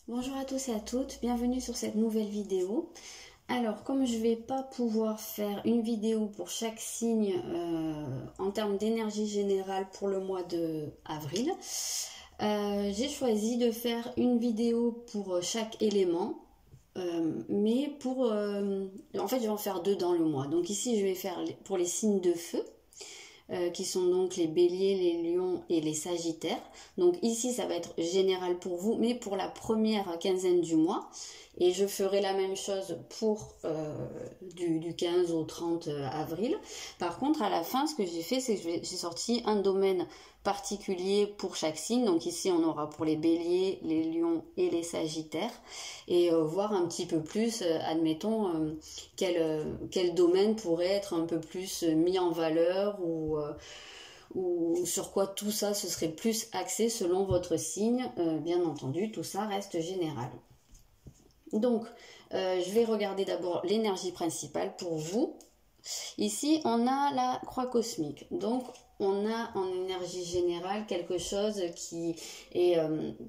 Bonjour à tous et à toutes, bienvenue sur cette nouvelle vidéo. Alors, comme je ne vais pas pouvoir faire une vidéo pour chaque signe en termes d'énergie générale pour le mois de avril, j'ai choisi de faire une vidéo pour chaque élément, mais en fait je vais en faire deux dans le mois. Donc ici je vais faire pour les signes de feu, qui sont donc les béliers, les lions et les sagittaires. Donc ici ça va être général pour vous, mais pour la première quinzaine du mois. Et je ferai la même chose pour du 15 au 30 avril. Par contre, à la fin, ce que j'ai fait, c'est que j'ai sorti un domaine particulier pour chaque signe. Donc ici, on aura pour les béliers, les lions et les sagittaires. Et voir un petit peu plus, admettons, quel domaine pourrait être un peu plus mis en valeur ou sur quoi tout ça se serait plus axé selon votre signe. Bien entendu, tout ça reste général. Donc, je vais regarder d'abord l'énergie principale pour vous. Ici, on a la croix cosmique. Donc, on a en énergie générale quelque chose qui est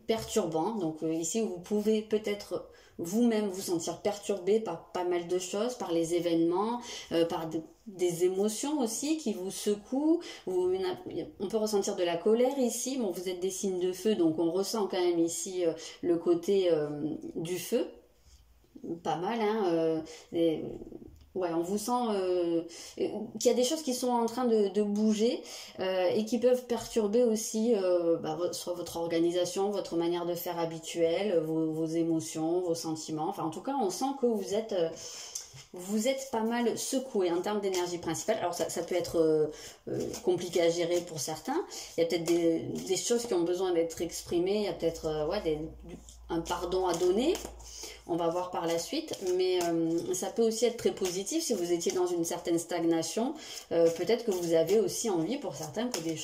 perturbant. Donc, ici, vous pouvez peut-être vous-même vous sentir perturbé par pas mal de choses, par les événements, par des émotions aussi qui vous secouent. On peut ressentir de la colère ici. Bon, vous êtes des signes de feu, donc on ressent quand même ici le côté du feu. Pas mal, hein. Ouais, on vous sent qu'il y a des choses qui sont en train de bouger et qui peuvent perturber aussi soit votre organisation, votre manière de faire habituelle, vos émotions, vos sentiments. Enfin, en tout cas, on sent que vous êtes pas mal secoué en termes d'énergie principale. Alors ça peut être compliqué à gérer pour certains. Il y a peut-être des choses qui ont besoin d'être exprimées. Il y a peut-être un pardon à donner. On va voir par la suite, mais ça peut aussi être très positif si vous étiez dans une certaine stagnation. Peut-être que vous avez aussi envie, pour certains, que des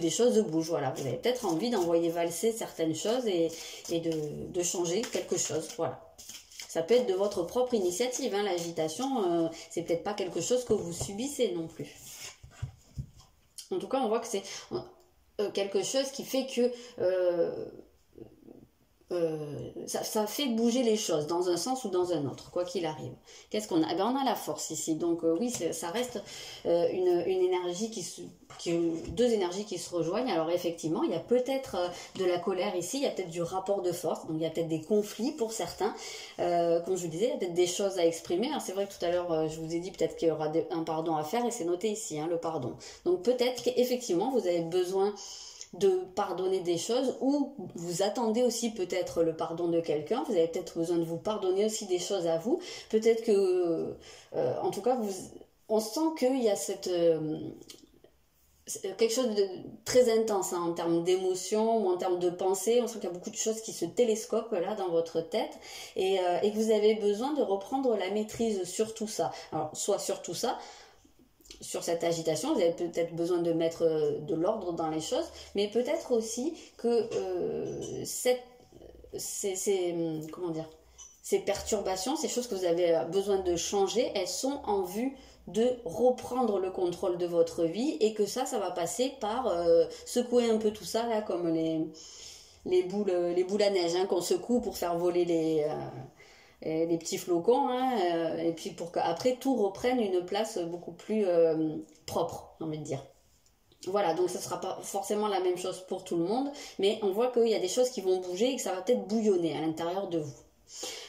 choses bougent. Voilà, vous avez peut-être envie d'envoyer valser certaines choses et de changer quelque chose. Voilà. Ça peut être de votre propre initiative, hein. L'agitation, c'est peut-être pas quelque chose que vous subissez non plus. En tout cas, on voit que c'est quelque chose qui fait que ça fait bouger les choses dans un sens ou dans un autre, quoi qu'il arrive. Qu'est-ce qu'on a? Eh bien, on a la force ici. Donc oui, ça reste une énergie deux énergies qui se rejoignent. Alors effectivement, il y a peut-être de la colère ici, il y a peut-être du rapport de force, donc il y a peut-être des conflits pour certains. Comme je vous disais, il y a peut-être des choses à exprimer. Alors c'est vrai que tout à l'heure, je vous ai dit peut-être qu'il y aura un pardon à faire, et c'est noté ici, hein, le pardon. Donc peut-être qu'effectivement, vous avez besoin de pardonner des choses, ou vous attendez aussi peut-être le pardon de quelqu'un. Vous avez peut-être besoin de vous pardonner aussi des choses à vous. Peut-être que, en tout cas, on sent qu'il y a quelque chose de très intense, hein, en termes d'émotion ou en termes de pensée. On sent qu'il y a beaucoup de choses qui se télescopent là dans votre tête et que vous avez besoin de reprendre la maîtrise sur tout ça. Alors, soit sur tout ça, sur cette agitation, vous avez peut-être besoin de mettre de l'ordre dans les choses, mais peut-être aussi que ces perturbations, ces choses que vous avez besoin de changer, elles sont en vue de reprendre le contrôle de votre vie, et que ça va passer par secouer un peu tout ça, là, comme les boules à neige, hein, qu'on secoue pour faire voler les petits flocons, hein, et puis pour qu'après tout reprenne une place beaucoup plus propre, j'ai envie de dire. Voilà, donc ça ne sera pas forcément la même chose pour tout le monde, mais on voit qu'il y a des choses qui vont bouger et que ça va peut-être bouillonner à l'intérieur de vous.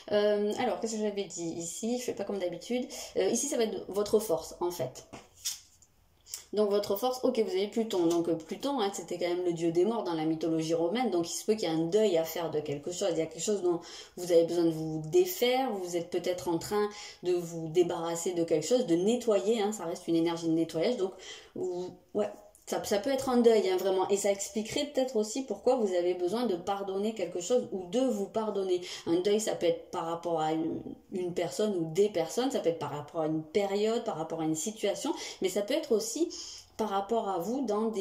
Alors, qu'est-ce que j'avais dit ici? Je ne fais pas comme d'habitude. Ici, ça va être votre force, en fait. Donc votre force, ok, vous avez Pluton. Donc Pluton, hein, c'était quand même le dieu des morts dans la mythologie romaine. Donc il se peut qu'il y ait un deuil à faire de quelque chose. Il y a quelque chose dont vous avez besoin de vous défaire. Vous êtes peut-être en train de vous débarrasser de quelque chose, de nettoyer. Hein, ça reste une énergie de nettoyage. Donc ouais, ça peut être un deuil, hein, vraiment. Et ça expliquerait peut-être aussi pourquoi vous avez besoin de pardonner quelque chose ou de vous pardonner. Un deuil, ça peut être par rapport à une personne ou des personnes. Ça peut être par rapport à une période, par rapport à une situation. Mais ça peut être aussi par rapport à vous dans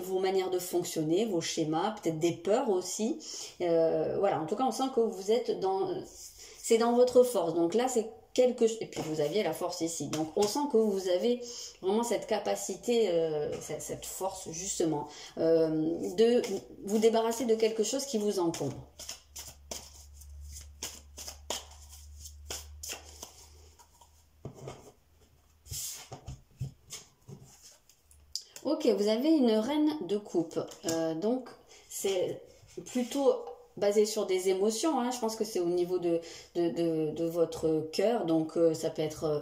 vos manières de fonctionner, vos schémas, peut-être des peurs aussi. Voilà, en tout cas, on sent que vous êtes c'est dans votre force. Donc là, c'est et puis vous aviez la force ici. Donc on sent que vous avez vraiment cette capacité, cette force justement, de vous débarrasser de quelque chose qui vous encombre. Ok, vous avez une reine de coupe. Donc, c'est plutôt basé sur des émotions, hein. Je pense que c'est au niveau de votre cœur, donc ça peut être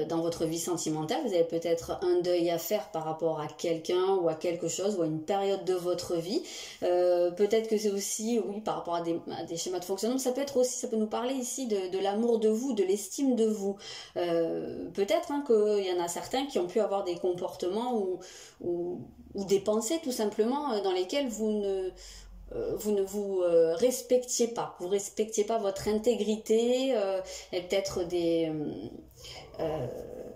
dans votre vie sentimentale, vous avez peut-être un deuil à faire par rapport à quelqu'un ou à quelque chose ou à une période de votre vie, peut-être que c'est aussi, oui, par rapport à des schémas de fonctionnement, ça peut être aussi, ça peut nous parler ici de l'amour de vous, de l'estime de vous, peut-être hein, qu'il y en a certains qui ont pu avoir des comportements ou des pensées tout simplement dans lesquelles vous ne vous respectiez pas. Vous respectiez pas votre intégrité, et peut-être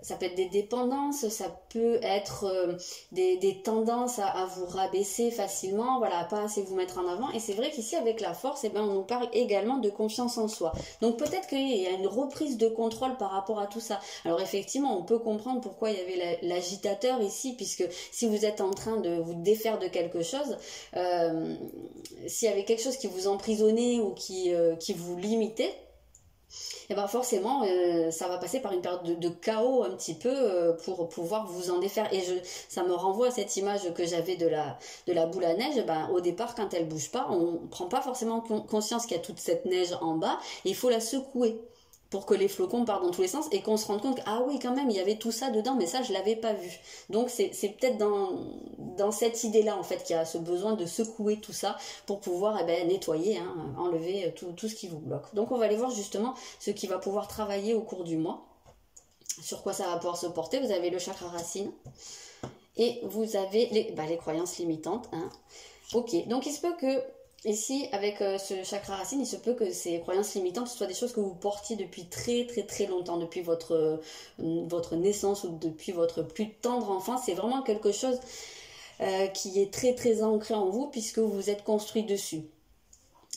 ça peut être des dépendances, ça peut être des tendances à vous rabaisser facilement, voilà, à pas assez vous mettre en avant. Et c'est vrai qu'ici avec la force, eh ben, on nous parle également de confiance en soi. Donc peut-être qu'il y a une reprise de contrôle par rapport à tout ça. Alors effectivement, on peut comprendre pourquoi il y avait l'agitateur ici, puisque si vous êtes en train de vous défaire de quelque chose, s'il y avait quelque chose qui vous emprisonnait ou qui vous limitait, et ben forcément ça va passer par une période de chaos un petit peu pour pouvoir vous en défaire. Et ça me renvoie à cette image que j'avais de la boule à neige. Ben, au départ, quand elle bouge pas, on prend pas forcément conscience qu'il y a toute cette neige en bas et il faut la secouer pour que les flocons partent dans tous les sens et qu'on se rende compte que, ah oui, quand même, il y avait tout ça dedans, mais ça, je l'avais pas vu. Donc, c'est peut-être dans cette idée-là, en fait, qu'il y a ce besoin de secouer tout ça pour pouvoir nettoyer, hein, enlever tout ce qui vous bloque. Donc, on va aller voir justement ce qui va pouvoir travailler au cours du mois, sur quoi ça va pouvoir se porter. Vous avez le chakra racine et vous avez les croyances limitantes. Hein. Ok, donc il se peut que ici, avec ce chakra racine, il se peut que ces croyances limitantes soient des choses que vous portiez depuis très très très longtemps, depuis votre naissance ou depuis votre plus tendre enfance. C'est vraiment quelque chose qui est très très ancré en vous puisque vous vous êtes construit dessus.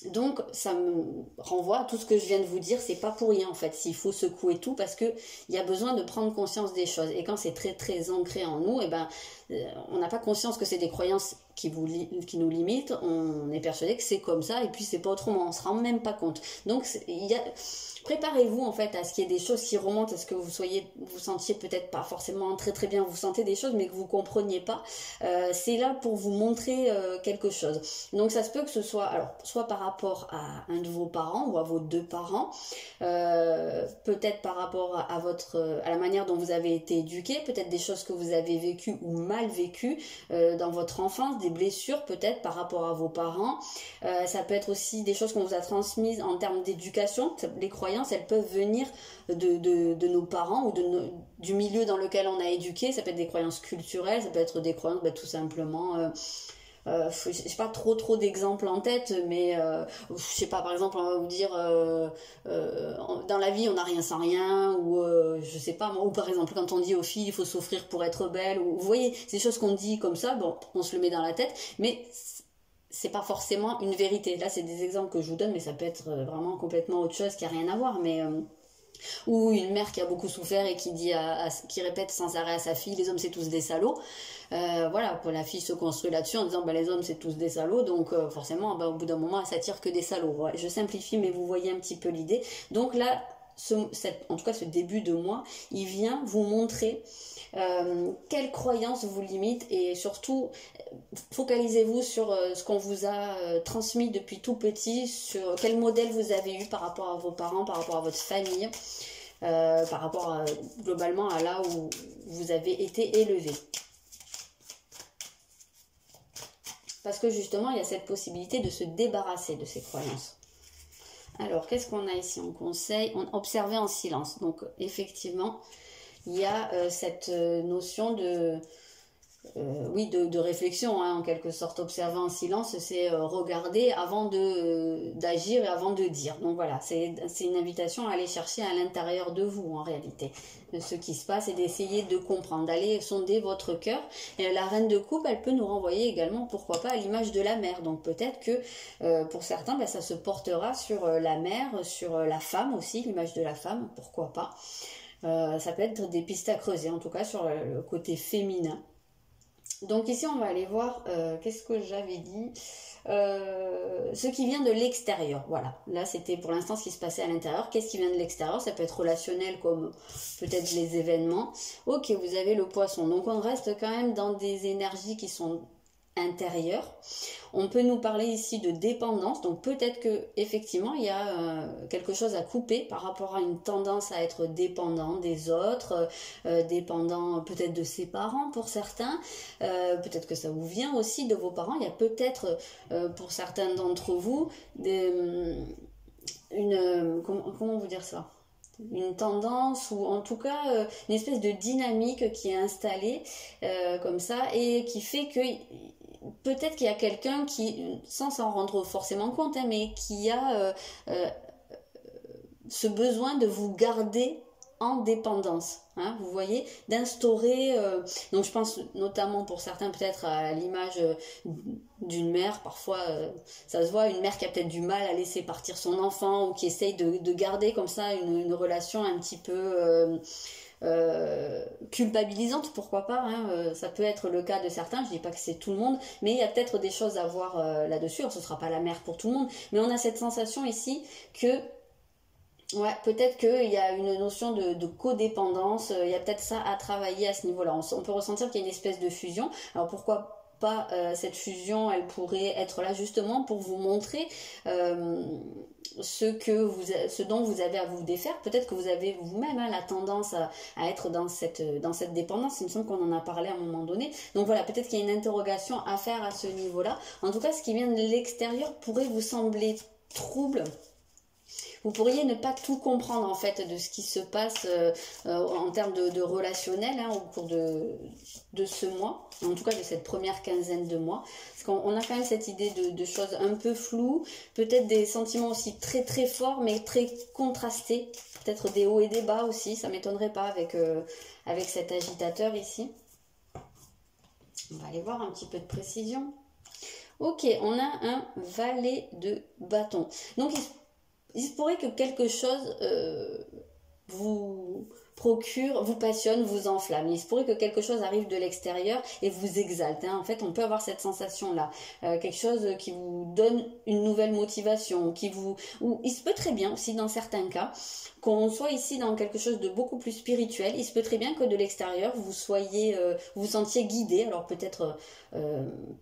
Donc ça me renvoie à tout ce que je viens de vous dire, c'est pas pour rien en fait, s'il faut secouer tout parce que il y a besoin de prendre conscience des choses. Et quand c'est très très ancré en nous, on n'a pas conscience que c'est des croyances qui nous limitent, on est persuadé que c'est comme ça et puis c'est pas autrement, on se rend même pas compte. Donc préparez-vous en fait à ce qu'il y ait des choses qui remontent, à ce que vous sentiez peut-être pas forcément très très bien, vous sentez des choses mais que vous compreniez pas. C'est là pour vous montrer quelque chose. Donc ça se peut que ce soit alors soit par rapport à un de vos parents ou à vos deux parents, peut-être par rapport à la manière dont vous avez été éduqué, peut-être des choses que vous avez vécues ou mal vécues dans votre enfance, des blessures peut-être par rapport à vos parents. Ça peut être aussi des choses qu'on vous a transmises en termes d'éducation. Les croyances, elles peuvent venir de nos parents ou du milieu dans lequel on a éduqué. Ça peut être des croyances culturelles, ça peut être des croyances tout simplement... j'ai pas trop d'exemples en tête, mais je sais pas, par exemple on va vous dire dans la vie on n'a rien sans rien, ou je sais pas moi, ou par exemple quand on dit aux filles il faut s'offrir pour être belle, ou vous voyez, c'est des choses qu'on dit comme ça, bon, on se le met dans la tête, mais c'est pas forcément une vérité. Là c'est des exemples que je vous donne, mais ça peut être vraiment complètement autre chose qui a rien à voir, mais ou une mère qui a beaucoup souffert et qui répète sans arrêt à sa fille, les hommes c'est tous des salauds. Voilà, la fille se construit là-dessus en disant les hommes c'est tous des salauds, donc forcément au bout d'un moment elle s'attire que des salauds. Ouais, je simplifie mais vous voyez un petit peu l'idée. Donc là, en tout cas ce début de mois, il vient vous montrer quelles croyances vous limitent, et surtout focalisez-vous sur ce qu'on vous a transmis depuis tout petit, sur quel modèle vous avez eu par rapport à vos parents, par rapport à votre famille, par rapport globalement à là où vous avez été élevé. Parce que justement, il y a cette possibilité de se débarrasser de ces croyances. Alors, qu'est-ce qu'on a ici en conseil? Observer en silence. Donc, effectivement, il y a cette notion de réflexion, hein, en quelque sorte. Observer en silence, c'est regarder avant d'agir et avant de dire. Donc voilà, c'est une invitation à aller chercher à l'intérieur de vous, en réalité, ce qui se passe, et d'essayer de comprendre, d'aller sonder votre cœur. Et la reine de coupe, elle peut nous renvoyer également, pourquoi pas, à l'image de la mère. Donc peut-être que pour certains, ça se portera sur la mère, sur la femme aussi, l'image de la femme, pourquoi pas. Ça peut être des pistes à creuser, en tout cas sur le côté féminin. Donc ici, on va aller voir, qu'est-ce que j'avais dit, ce qui vient de l'extérieur. Voilà, là c'était pour l'instant ce qui se passait à l'intérieur. Qu'est-ce qui vient de l'extérieur? Ça peut être relationnel comme peut-être les événements. Ok, vous avez le poisson. Donc on reste quand même dans des énergies qui sont intérieures. On peut nous parler ici de dépendance, donc peut-être que effectivement il y a quelque chose à couper par rapport à une tendance à être dépendant des autres, dépendant peut-être de ses parents pour certains, peut-être que ça vous vient aussi de vos parents. Il y a peut-être pour certains d'entre vous comment vous dire ça, une tendance ou en tout cas une espèce de dynamique qui est installée comme ça et qui fait que peut-être qu'il y a quelqu'un qui, sans s'en rendre forcément compte, hein, mais qui a ce besoin de vous garder en dépendance, hein, vous voyez, d'instaurer, donc je pense notamment pour certains peut-être à l'image d'une mère, parfois ça se voit, une mère qui a peut-être du mal à laisser partir son enfant ou qui essaye de garder comme ça une relation un petit peu culpabilisante, pourquoi pas, hein, ça peut être le cas de certains, je dis pas que c'est tout le monde, mais il y a peut-être des choses à voir là-dessus. Alors ce sera pas la mère pour tout le monde, mais on a cette sensation ici que ouais, peut-être qu'il y a une notion de codépendance, il y a peut-être ça à travailler à ce niveau-là. On peut ressentir qu'il y a une espèce de fusion. Alors pourquoi pas cette fusion, elle pourrait être là justement pour vous montrer ce dont vous avez à vous défaire. Peut-être que vous avez vous-même la tendance à être dans cette dépendance. Il me semble qu'on en a parlé à un moment donné. Donc voilà, peut-être qu'il y a une interrogation à faire à ce niveau-là. En tout cas, ce qui vient de l'extérieur pourrait vous sembler trouble. Vous pourriez ne pas tout comprendre en fait de ce qui se passe en termes de relationnel au cours de ce mois, en tout cas de cette première quinzaine de mois, parce qu'on a quand même cette idée de choses un peu floues, peut-être des sentiments aussi très très forts mais très contrastés, peut-être des hauts et des bas aussi, ça m'étonnerait pas avec cet agitateur ici. On va aller voir un petit peu de précision. Ok, on a un valet de bâton. Donc il se pourrait que quelque chose vous procure, vous passionne, vous enflamme. Il se pourrait que quelque chose arrive de l'extérieur et vous exalte. Hein. En fait, on peut avoir cette sensation-là. Quelque chose qui vous donne une nouvelle motivation, ou il se peut très bien aussi dans certains cas qu'on soit ici dans quelque chose de beaucoup plus spirituel. Il se peut très bien que de l'extérieur vous vous sentiez guidé. Alors peut-être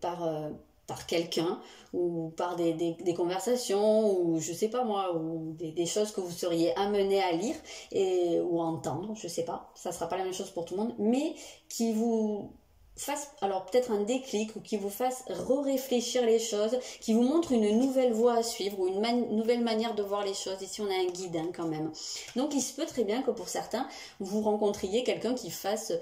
par quelqu'un ou par des conversations ou je sais pas moi, ou des choses que vous seriez amené à lire ou à entendre, je sais pas, ça sera pas la même chose pour tout le monde, mais qui vous fasse alors peut-être un déclic ou qui vous fasse réfléchir les choses, qui vous montre une nouvelle voie à suivre ou une nouvelle manière de voir les choses. Ici on a un guide quand même. Donc il se peut très bien que pour certains vous rencontriez quelqu'un qui fasse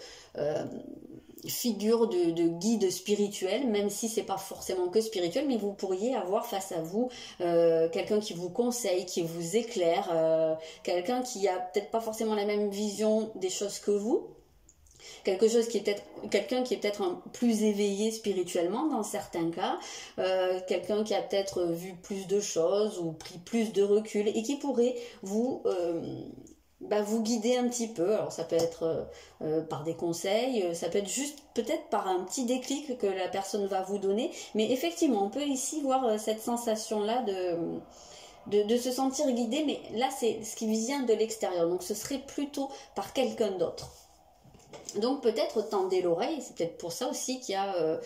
figure de guide spirituel, même si c'est pas forcément que spirituel, mais vous pourriez avoir face à vous quelqu'un qui vous conseille, qui vous éclaire, quelqu'un qui a peut-être pas forcément la même vision des choses que vous, quelqu'un qui est peut-être plus éveillé spirituellement dans certains cas, quelqu'un qui a peut-être vu plus de choses ou pris plus de recul et qui pourrait vous guider un petit peu. Alors ça peut être par des conseils, ça peut être juste peut-être par un petit déclic que la personne va vous donner, mais effectivement on peut ici voir cette sensation là de se sentir guidé, mais là c'est ce qui vient de l'extérieur, donc ce serait plutôt par quelqu'un d'autre. Donc peut-être tendez l'oreille, c'est peut-être pour ça aussi qu'il y a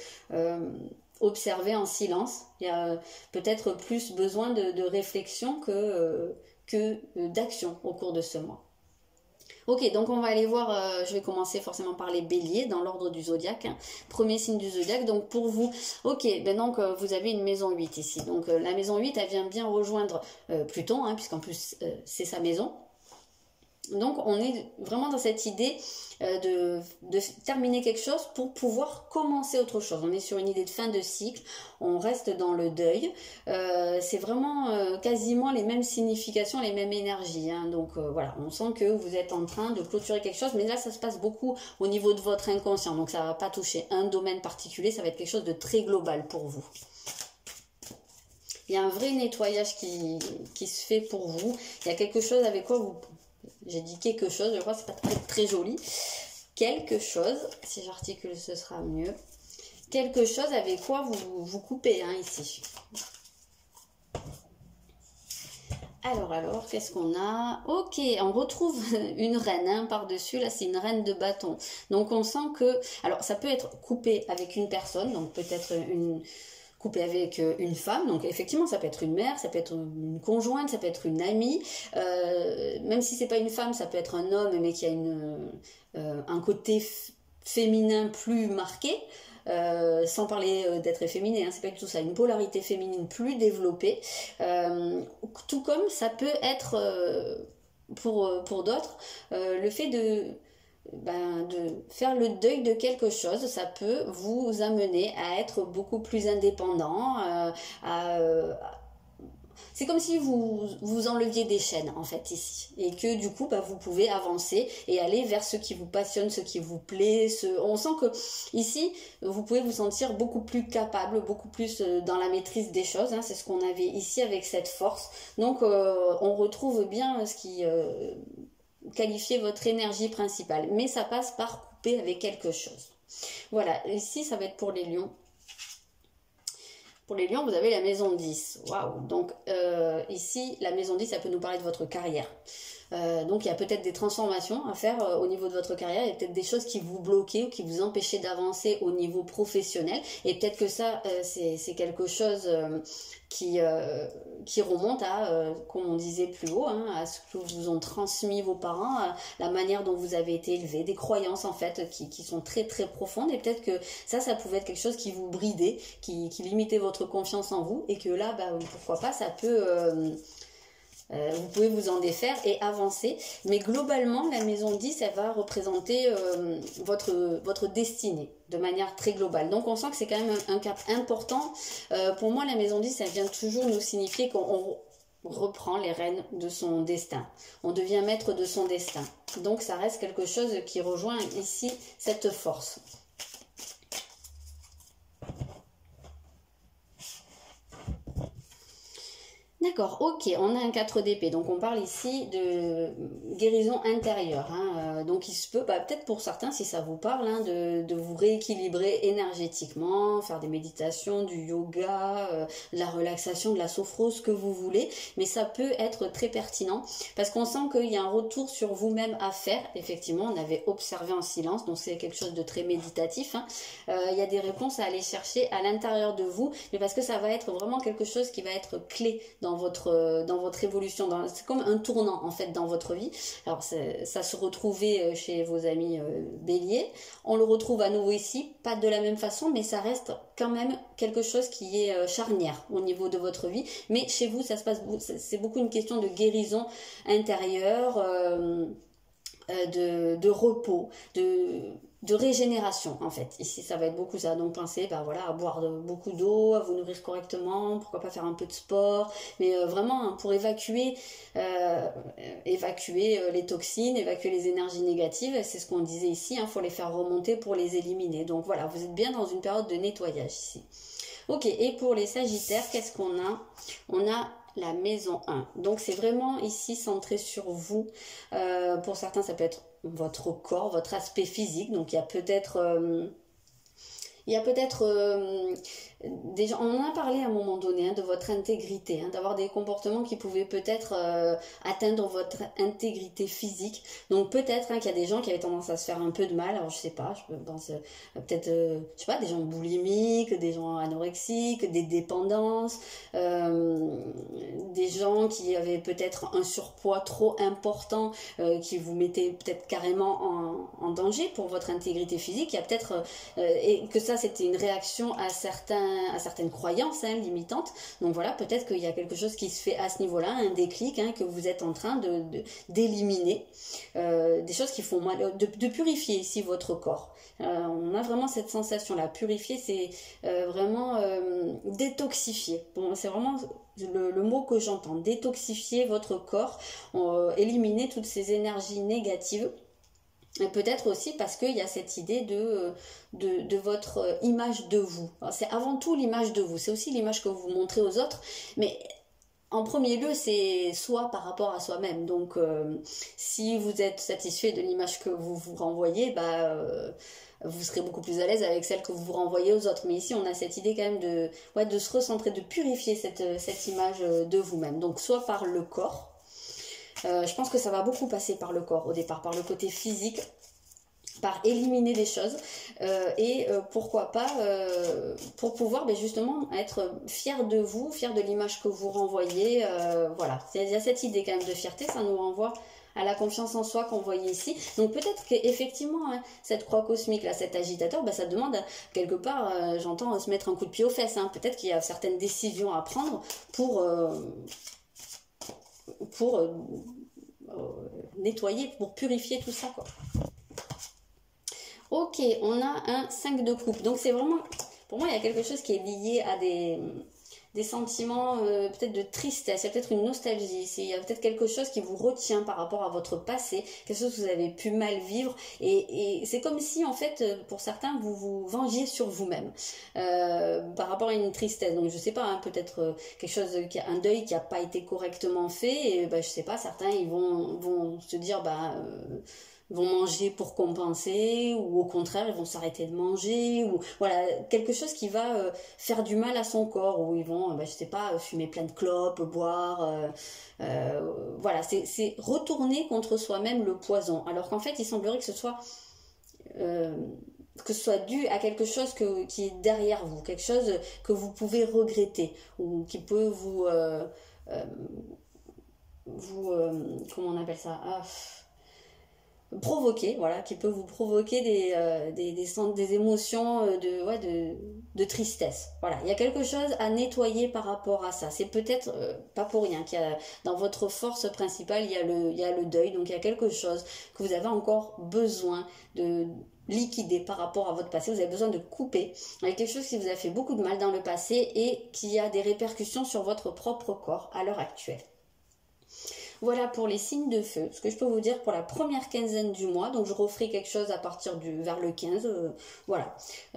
observé en silence, il y a peut-être plus besoin de réflexion que d'action au cours de ce mois. Ok, donc on va aller voir, je vais commencer forcément par les béliers dans l'ordre du zodiaque, hein. Premier signe du zodiaque, donc pour vous, ok, donc vous avez une maison 8 ici, donc la maison 8 elle vient bien rejoindre Pluton, hein, puisqu'en plus c'est sa maison. Donc on est vraiment dans cette idée de terminer quelque chose pour pouvoir commencer autre chose. On est sur une idée de fin de cycle, on reste dans le deuil. C'est vraiment quasiment les mêmes significations, les mêmes énergies. Hein. Donc voilà, on sent que vous êtes en train de clôturer quelque chose, mais là ça se passe beaucoup au niveau de votre inconscient. Donc ça ne va pas toucher un domaine particulier, ça va être quelque chose de très global pour vous. Il y a un vrai nettoyage qui se fait pour vous. Il y a quelque chose avec quoi vous... J'ai dit quelque chose, je crois que c'est pas très, très joli. Quelque chose, si j'articule ce sera mieux. quelque chose avec quoi vous coupez hein, ici. Alors, qu'est-ce qu'on a? Ok, on retrouve une reine hein, par-dessus, là c'est une reine de bâton. Donc on sent que, alors ça peut être coupé avec une personne, donc peut-être coupé avec une femme, donc effectivement ça peut être une mère, ça peut être une conjointe, ça peut être une amie, même si c'est pas une femme, ça peut être un homme, mais qui a un côté féminin plus marqué. Sans parler d'être efféminé, hein, c'est pas du tout ça, une polarité féminine plus développée, tout comme ça peut être pour d'autres le fait de faire le deuil de quelque chose, ça peut vous amener à être beaucoup plus indépendant, c'est comme si vous enleviez des chaînes en fait ici et que du coup vous pouvez avancer et aller vers ce qui vous passionne, ce qui vous plaît. On sent que ici vous pouvez vous sentir beaucoup plus capable, beaucoup plus dans la maîtrise des choses, hein. C'est ce qu'on avait ici avec cette force. Donc on retrouve bien ce qui qualifiait votre énergie principale, mais ça passe par couper avec quelque chose. Voilà, ici ça va être pour les lions. Pour les lions, vous avez la maison 10. Waouh! Donc ici, la maison 10, ça peut nous parler de votre carrière. Donc il y a peut-être des transformations à faire au niveau de votre carrière, il y a peut-être des choses qui vous bloquaient ou qui vous empêchaient d'avancer au niveau professionnel, et peut-être que ça c'est quelque chose qui remonte à, comme on disait plus haut, hein, à ce que vous ont transmis vos parents, à la manière dont vous avez été élevé, des croyances en fait qui sont très très profondes, et peut-être que ça pouvait être quelque chose qui vous bridait, qui limitait votre confiance en vous, et que là, pourquoi pas, ça peut... vous pouvez vous en défaire et avancer, mais globalement la maison 10 elle va représenter votre destinée de manière très globale. Donc on sent que c'est quand même un cap important. Pour moi la maison 10 elle vient toujours nous signifier qu'on reprend les rênes de son destin, on devient maître de son destin, donc ça reste quelque chose qui rejoint ici cette force. D'accord, ok, on a un 4 d'épée, donc on parle ici de guérison intérieure, hein, donc il se peut, peut-être pour certains, si ça vous parle, hein, de vous rééquilibrer énergétiquement, faire des méditations, du yoga, de la relaxation, de la sophrose, ce que vous voulez, mais ça peut être très pertinent, parce qu'on sent qu'il y a un retour sur vous-même à faire. Effectivement, on avait observé en silence, donc c'est quelque chose de très méditatif, hein. Il y a des réponses à aller chercher à l'intérieur de vous, mais parce que ça va être vraiment quelque chose qui va être clé dans votre évolution, c'est comme un tournant en fait dans votre vie. Alors ça se retrouvait chez vos amis béliers, on le retrouve à nouveau ici, pas de la même façon, mais ça reste quand même quelque chose qui est charnière au niveau de votre vie, mais chez vous ça se passe, c'est beaucoup une question de guérison intérieure, de repos, de régénération en fait. Ici ça va être beaucoup ça, donc pensez à boire beaucoup d'eau, à vous nourrir correctement, pourquoi pas faire un peu de sport, mais vraiment hein, pour évacuer les toxines, évacuer les énergies négatives, c'est ce qu'on disait ici, il faut les faire remonter pour les éliminer. Donc voilà, vous êtes bien dans une période de nettoyage ici. Ok, et pour les sagittaires, qu'est-ce qu'on a? On a la maison 1. Donc c'est vraiment ici centré sur vous. Pour certains, ça peut être votre corps, votre aspect physique. Donc il y a peut-être des gens, on en a parlé à un moment donné hein, de votre intégrité, hein, d'avoir des comportements qui pouvaient peut-être atteindre votre intégrité physique. Donc peut-être hein, qu'il y a des gens qui avaient tendance à se faire un peu de mal. Alors je sais pas, je pense peut-être je sais pas, des gens boulimiques, des gens anorexiques, des dépendances, des gens qui avaient peut-être un surpoids trop important qui vous mettait peut-être carrément en danger pour votre intégrité physique. Il y a peut-être et que ça c'était une réaction à certaines croyances hein, limitantes. Donc voilà, peut-être qu'il y a quelque chose qui se fait à ce niveau-là, un déclic hein, que vous êtes en train d'éliminer, des choses qui font mal, de purifier ici votre corps. On a vraiment cette sensation-là. Purifier, c'est vraiment détoxifier. Bon, c'est vraiment le mot que j'entends. Détoxifier votre corps, éliminer toutes ces énergies négatives. Et peut-être aussi parce qu'il y a cette idée de votre image de vous. C'est avant tout l'image de vous, c'est aussi l'image que vous montrez aux autres, mais en premier lieu c'est soi par rapport à soi-même. Donc si vous êtes satisfait de l'image que vous vous renvoyez, vous serez beaucoup plus à l'aise avec celle que vous renvoyez aux autres. Mais ici, on a cette idée quand même de se recentrer, de purifier cette image de vous-même. Donc, soit par le corps. Je pense que ça va beaucoup passer par le corps au départ, par le côté physique, par éliminer des choses pourquoi pas pour pouvoir justement être fier de vous, fier de l'image que vous renvoyez. Voilà, il y a cette idée quand même de fierté, ça nous renvoie à la confiance en soi qu'on voyait ici. Donc peut-être qu'effectivement, cette croix cosmique, là, cet agitateur, ça demande quelque part, j'entends, se mettre un coup de pied aux fesses. Peut-être qu'il y a certaines décisions à prendre pour nettoyer, pour purifier tout ça, quoi. Ok, on a un 5 de coupe. Donc c'est vraiment, pour moi, il y a quelque chose qui est lié à des sentiments peut-être de tristesse, il y a peut-être une nostalgie, il y a peut-être quelque chose qui vous retient par rapport à votre passé, quelque chose que vous avez pu mal vivre, et c'est comme si en fait pour certains vous vous vengiez sur vous-même par rapport à une tristesse. Donc je sais pas, peut-être quelque chose, un deuil qui n'a pas été correctement fait, et je sais pas, certains ils vont se dire vont manger pour compenser, ou au contraire ils vont s'arrêter de manger, ou voilà, quelque chose qui va faire du mal à son corps, ou ils vont je sais pas, fumer plein de clopes, boire, voilà, c'est retourner contre soi-même le poison, alors qu'en fait il semblerait que ce soit dû à quelque chose qui est derrière vous, quelque chose que vous pouvez regretter, ou qui peut vous comment on appelle ça, provoquer, voilà, qui peut vous provoquer des émotions de tristesse. Voilà, il y a quelque chose à nettoyer par rapport à ça. C'est peut-être pas pour rien qu'il y a dans votre force principale, il y a le deuil, donc il y a quelque chose que vous avez encore besoin de liquider par rapport à votre passé. Vous avez besoin de couper avec quelque chose qui vous a fait beaucoup de mal dans le passé et qui a des répercussions sur votre propre corps à l'heure actuelle. Voilà pour les signes de feu, ce que je peux vous dire pour la première quinzaine du mois. Donc je referai quelque chose à partir vers le 15, voilà.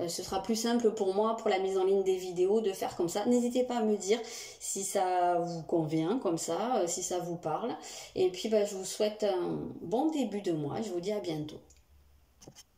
Ce sera plus simple pour moi, pour la mise en ligne des vidéos, de faire comme ça. N'hésitez pas à me dire si ça vous convient comme ça, si ça vous parle. Et puis je vous souhaite un bon début de mois, je vous dis à bientôt.